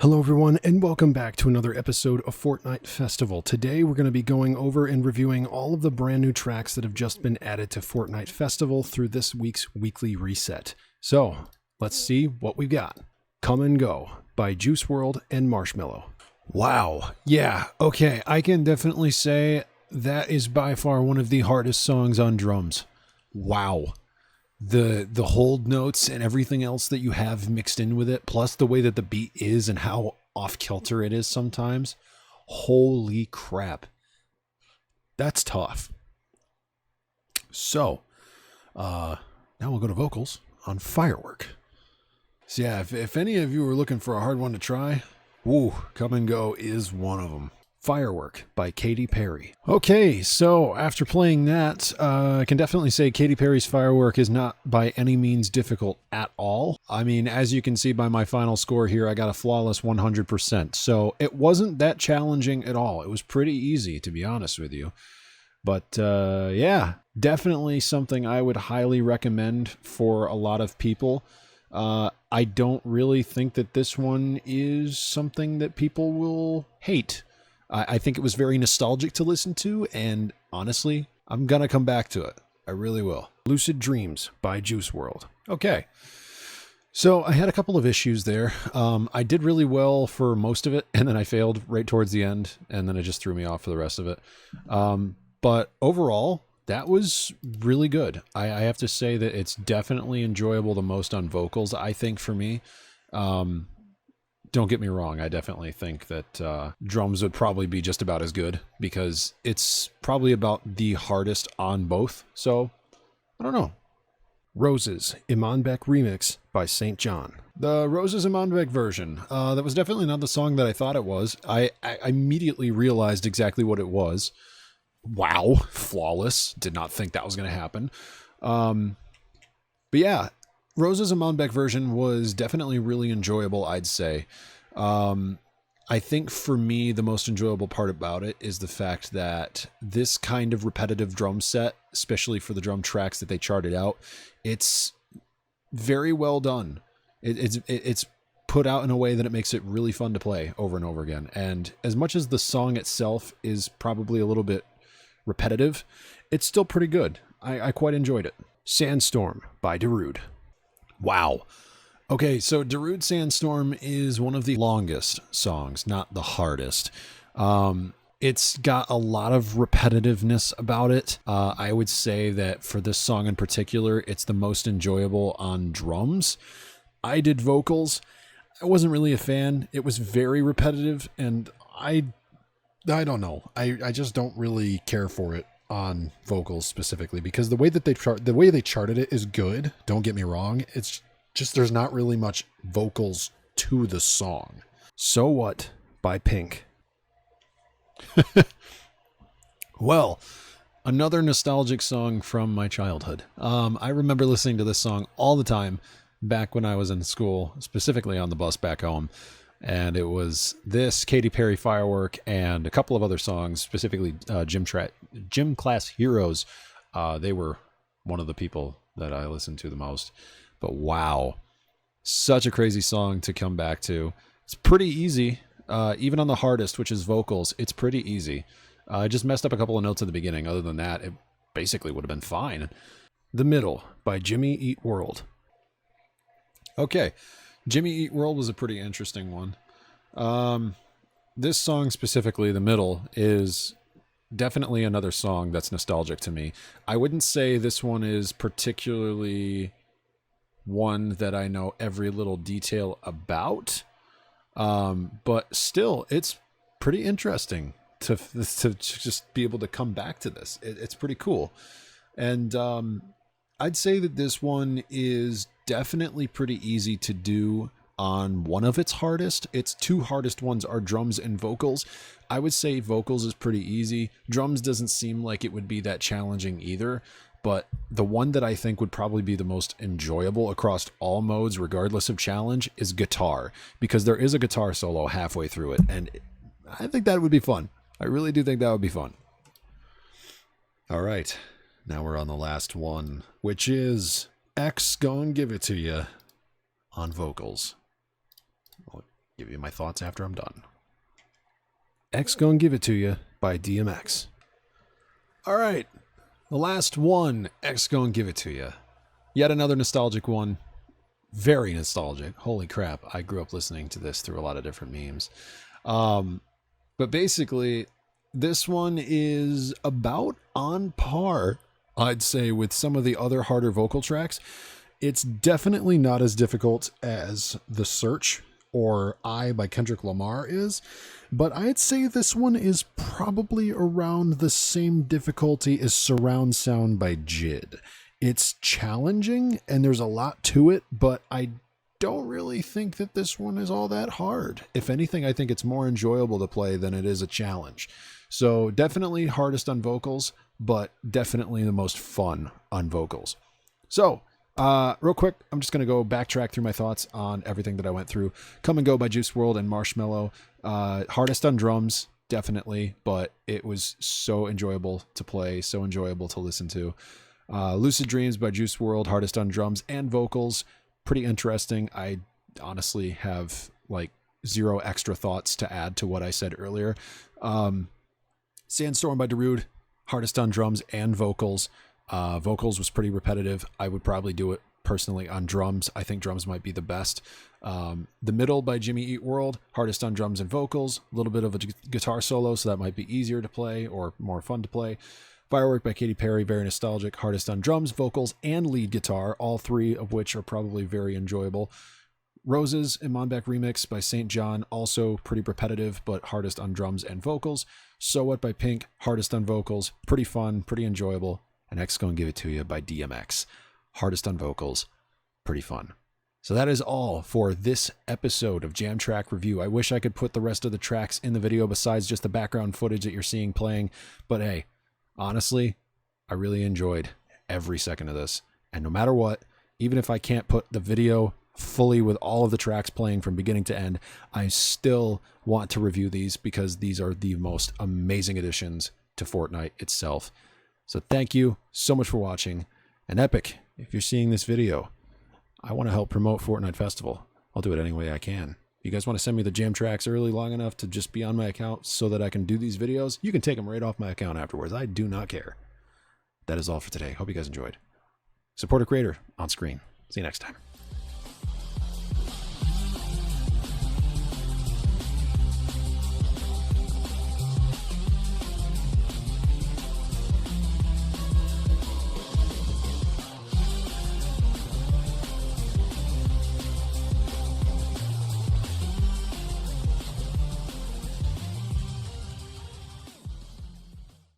Hello everyone, and welcome back to another episode of Fortnite Festival. Today we're going to be going over and reviewing all of the brand new tracks that have just been added to Fortnite Festival through this week's weekly reset. So, let's see what we've got. Come and Go by Juice WRLD and Marshmello. Wow, yeah, okay, I can definitely say that is by far one of the hardest songs on drums. Wow. The hold notes and everything else that you have mixed in with it, plus the way that the beat is and how off-kilter it is sometimes. Holy crap. That's tough. So, now we'll go to vocals on Firework. So yeah, if any of you are looking for a hard one to try, woo, Come and Go is one of them. Firework by Katy Perry. Okay, so after playing that, I can definitely say Katy Perry's Firework is not by any means difficult at all. I mean, as you can see by my final score here, I got a flawless 100%. So it wasn't that challenging at all. It was pretty easy, to be honest with you. But yeah, definitely something I would highly recommend for a lot of people. I don't really think that this one is something that people will hate. I think it was very nostalgic to listen to, and honestly, I'm gonna come back to it. I really will. Lucid Dreams by Juice WRLD. Okay, so I had a couple of issues there. I did really well for most of it, and then I failed right towards the end, and then it just threw me off for the rest of it. But overall, that was really good. I have to say that it's definitely enjoyable the most on vocals, I think, for me. Don't get me wrong, I definitely think that drums would probably be just about as good because it's probably about the hardest on both. So, I don't know. Roses, Iman Beck remix by St. John. The Roses Iman Beck version. That was definitely not the song that I thought it was. I immediately realized exactly what it was. Wow, flawless. Did not think that was going to happen. But yeah. Rose's Iman Beck version was definitely really enjoyable, I'd say. I think for me, the most enjoyable part about it is the fact that this kind of repetitive drum set, especially for the drum tracks that they charted out, it's very well done. It's put out in a way that it makes it really fun to play over and over again. And as much as the song itself is probably a little bit repetitive, it's still pretty good. I quite enjoyed it. Sandstorm by Darude. Wow. Okay, so Darude Sandstorm is one of the longest songs, not the hardest. It's got a lot of repetitiveness about it. I would say that for this song in particular, it's the most enjoyable on drums. I did vocals. I wasn't really a fan. It was very repetitive, and I don't know. I just don't really care for it on vocals specifically because the way that they charted it is good. Don't get me wrong. It's just there's not really much vocals to the song. So What by Pink. Well, another nostalgic song from my childhood. I remember listening to this song all the time back when I was in school, specifically on the bus back home. And it was this, Katy Perry Firework, and a couple of other songs, specifically Gym Class Heroes. They were one of the people that I listened to the most. But wow, such a crazy song to come back to. It's pretty easy, even on the hardest, which is vocals. It's pretty easy. I just messed up a couple of notes at the beginning. Other than that, it basically would have been fine. The Middle by Jimmy Eat World. Okay. Jimmy Eat World was a pretty interesting one. This song specifically, The Middle, is definitely another song that's nostalgic to me. I wouldn't say this one is particularly one that I know every little detail about, but still, it's pretty interesting to just be able to come back to this. It's pretty cool. And I'd say that this one is definitely pretty easy to do on one of its hardest. Its two hardest ones are drums and vocals. I would say vocals is pretty easy. Drums doesn't seem like it would be that challenging either, but the one that I think would probably be the most enjoyable across all modes, regardless of challenge, is guitar, because there is a guitar solo halfway through it, and I think that would be fun. I really do think that would be fun. All right, now we're on the last one, which is X Gon Give It To You on vocals. give you my thoughts after I'm done. X Gon Give It To You by DMX. Alright, the last one, X Gon Give It To You. Yet another nostalgic one. Very nostalgic. Holy crap, I grew up listening to this through a lot of different memes. But basically, this one is about on par, I'd say, with some of the other harder vocal tracks. It's definitely not as difficult as The Search or I by Kendrick Lamar is, but I'd say this one is probably around the same difficulty as Surround Sound by JID. It's challenging and there's a lot to it, but I don't really think that this one is all that hard. If anything, I think it's more enjoyable to play than it is a challenge. So definitely hardest on vocals, but definitely the most fun on vocals. So real quick, I'm just going to go backtrack through my thoughts on everything that I went through. Come and Go by Juice WRLD and Marshmello. Hardest on drums, definitely, but it was so enjoyable to play, so enjoyable to listen to. Lucid Dreams by Juice WRLD, hardest on drums and vocals. Pretty interesting. I honestly have like zero extra thoughts to add to what I said earlier. Sandstorm by Darude, hardest on drums and vocals. Vocals was pretty repetitive. I would probably do it personally on drums. I think drums might be the best. The Middle by Jimmy Eat World, hardest on drums and vocals. A little bit of a guitar solo, so that might be easier to play or more fun to play. Firework by Katy Perry, very nostalgic, hardest on drums, vocals, and lead guitar, all three of which are probably very enjoyable. Roses, Iman Beck remix by St. John, also pretty repetitive, but hardest on drums and vocals. So What by Pink, hardest on vocals, pretty fun, pretty enjoyable. And X Gon Give It To You by DMX, hardest on vocals, pretty fun. So that is all for this episode of Jam Track Review. I wish I could put the rest of the tracks in the video besides just the background footage that you're seeing playing, but hey, honestly, I really enjoyed every second of this. And no matter what, even if I can't put the video fully with all of the tracks playing from beginning to end, I still want to review these because these are the most amazing additions to Fortnite itself. So thank you so much for watching. And Epic, if you're seeing this video, I want to help promote Fortnite Festival. I'll do it any way I can. If you guys want to send me the jam tracks early long enough to just be on my account so that I can do these videos, you can take them right off my account afterwards. I do not care. That is all for today. Hope you guys enjoyed. Support a creator on screen. See you next time.